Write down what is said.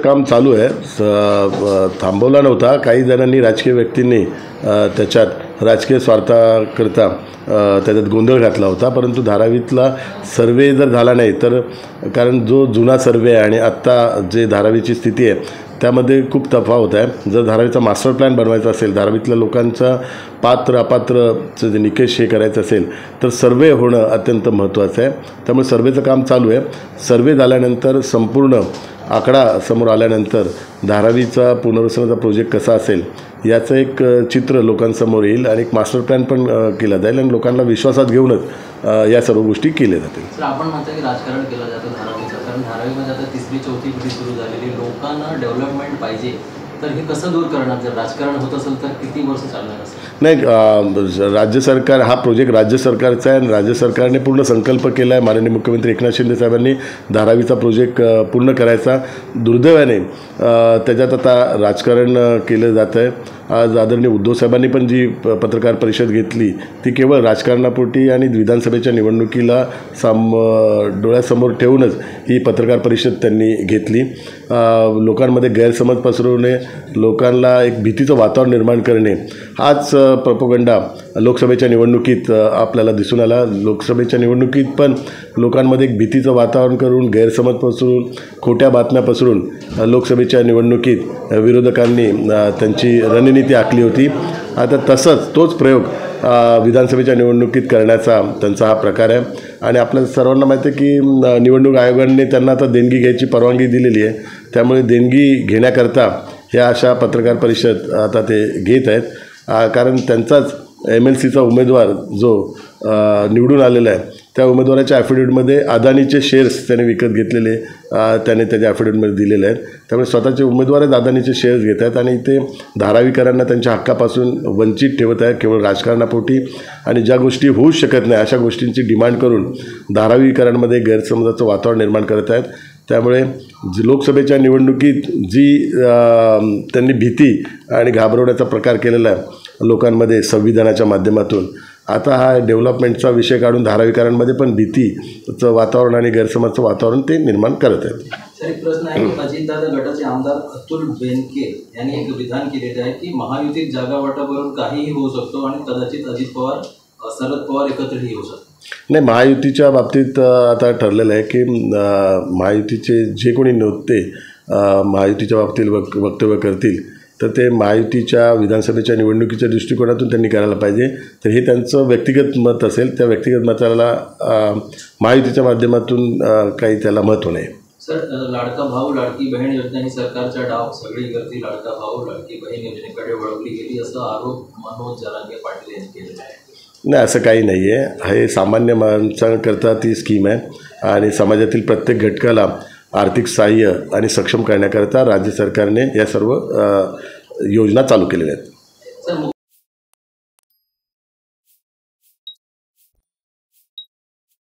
काम चालू आहे, थांबवला नव्हता. काही जणांनी, राजकीय व्यक्तींनी त्याच्यात राजकीय स्वार्थाकरता त्याच्यात गोंधळ घातला होता. परंतु धारावीतला सर्वे जर झाला नाही तर, कारण जो जुना सर्वे आहे आणि आत्ता जे धारावीची स्थिती आहे त्यामध्ये खूप तफावत आहे. जर धारावीचा मास्टर प्लॅन बनवायचा असेल, धारावीतल्या लोकांचा पात्र अपात्रचं जे निकष हे करायचं असेल तर सर्वे होणं अत्यंत महत्त्वाचं आहे. त्यामुळे सर्वेचं काम चालू आहे. सर्वे झाल्यानंतर संपूर्ण आकडा समोर आल्यानंतर धारावीचा पुनर्वसनाचा प्रोजेक्ट कसा असेल याचं एक चित्र लोकांसमोर येईल आणि एक मास्टर प्लॅन पण केला जाईल आणि लोकांना विश्वासात घेऊनच या सर्व गोष्टी केल्या जातील. सर, आपण म्हणता की राजकारण केलं जातं धारावीचं, कारण धारावीमध्ये आता 3री-4थी पिढी सुरू झालेली, लोकांना डेव्हलपमेंट पाहिजे, तर हे कसं दूर करणार? जर राजकारण होत असेल तर किती वर्ष चालणार असेल? नाही, राज्य सरकार, हा प्रोजेक्ट राज्य सरकारचा आहे आणि राज्य सरकारने पूर्ण संकल्प केला आहे. माननीय मुख्यमंत्री एकनाथ शिंदे साहेबांनी धारावीचा प्रोजेक्ट पूर्ण करायचा. दुर्दैवाने त्याच्यात आता राजकारण केलं जातं आहे. आज आदरणीय उद्धव साहेबांनी पण जी पत्रकार परिषद घेतली ती केवळ राजकारणापोटी आणि विधानसभेच्या निवडणुकीला डोळ्यासमोर ठेवूनच ही पत्रकार परिषद त्यांनी घेतली. लोकांमध्ये गैरसमज पसरवणे, लोकांना एक भीतीचं वातावरण निर्माण करणे, हाच प्रोपगंडा लोकसभेच्या निवडणुकीत आपल्याला दिसून आला. लोकसभेच्या निवडणुकीत पण लोकांमध्ये एक भीतीचं वातावरण करून, गैरसमज पसरून, खोट्या बातम्या पसरून लोकसभेच्या निवडणुकीत विरोधकांनी त्यांची रणनीती आखली होती. आता तोच प्रयोग विधानसभेच्या निवडणुकीत करण्याचा त्यांचा हा प्रकार आहे. आणि आपल्या सर्वांना माहिती आहे की निवडणूक आयोगाने त्यांना आता देणगी घ्यायची परवानगी दिलेली आहे. त्यामुळे देणगी घेण्याकरता ह्या अशा पत्रकार परिषद आता ते घेत आहेत. कारण त्यांचाच MLCचा उमेदवार जो निवडून आलेला आहे त्या उमेदवाराच्या ॲफिडेविटमध्ये अदानीचे शेअर्स त्याने विकत घेतलेले त्याने त्याच्या ॲफिडेविटमध्ये दिलेले आहेत. त्यामुळे स्वतःचे उमेदवारच अदानीचे शेअर्स घेत आहेत आणि इथे धारावीकरांना त्यांच्या हक्कापासून वंचित ठेवत आहेत केवळ राजकारणापोटी. आणि ज्या गोष्टी होऊच शकत नाही अशा गोष्टींची डिमांड करून धारावीकरांमध्ये गैरसमजाचं वातावरण निर्माण करत आहेत. त्यामुळे लोकसभेच्या निवडणुकीत जी त्यांनी भीती आणि घाबरवण्याचा प्रकार केलेला आहे लोकांमध्ये संविधानाच्या माध्यमातून, आता हा डेव्हलपमेंटचा विषय काढून धारावीकरांमध्ये पण भीतीचं वातावरण आणि गैरसमजाचं वातावरण ते निर्माण करत आहेत. सर, एक प्रश्न आहे की अजितदादा गटाचे आमदार अतुल बेनके यांनी एक विधान केलेले आहे की महायुतीत जागा वाटपावरून काहीही होऊ शकतो आणि कदाचित अजित पवार, शरद पवार एकत्रही येऊ शकतात. नाही, महायुतीच्या बाबतीत आता ठरलेलं आहे की महायुतीचे जे कोणी नेते महायुतीच्या बाबतीत वक्तव्य करतील तर ते महायुतीच्या विधानसभेच्या निवडणुकीच्या दृष्टिकोनातून त्यांनी करायला पाहिजे. तर हे त्यांचं व्यक्तिगत मत असेल. त्या व्यक्तिगत मताला महायुतीच्या माध्यमातून काही त्याला महत्त्व नाही. सर, लाडका भाऊ लाडकी बहीण योजना ही सरकारचा डाव, सगळी गर्दी लाडका भाऊ लाडकी बहीण योजनेकडे वळवली गेली असा आरोप मनोज जरांगे पाटील यांनी केलेला आहे. नाही, असं काही नाही आहे. हे सामान्य माणसांकरता ती स्कीम आहे आणि समाजातील प्रत्येक घटकाला आर्थिक सहाय्य आणि सक्षम करण्याकरता राज्य सरकारने या सर्व योजना चालू केलेल्या आहेत.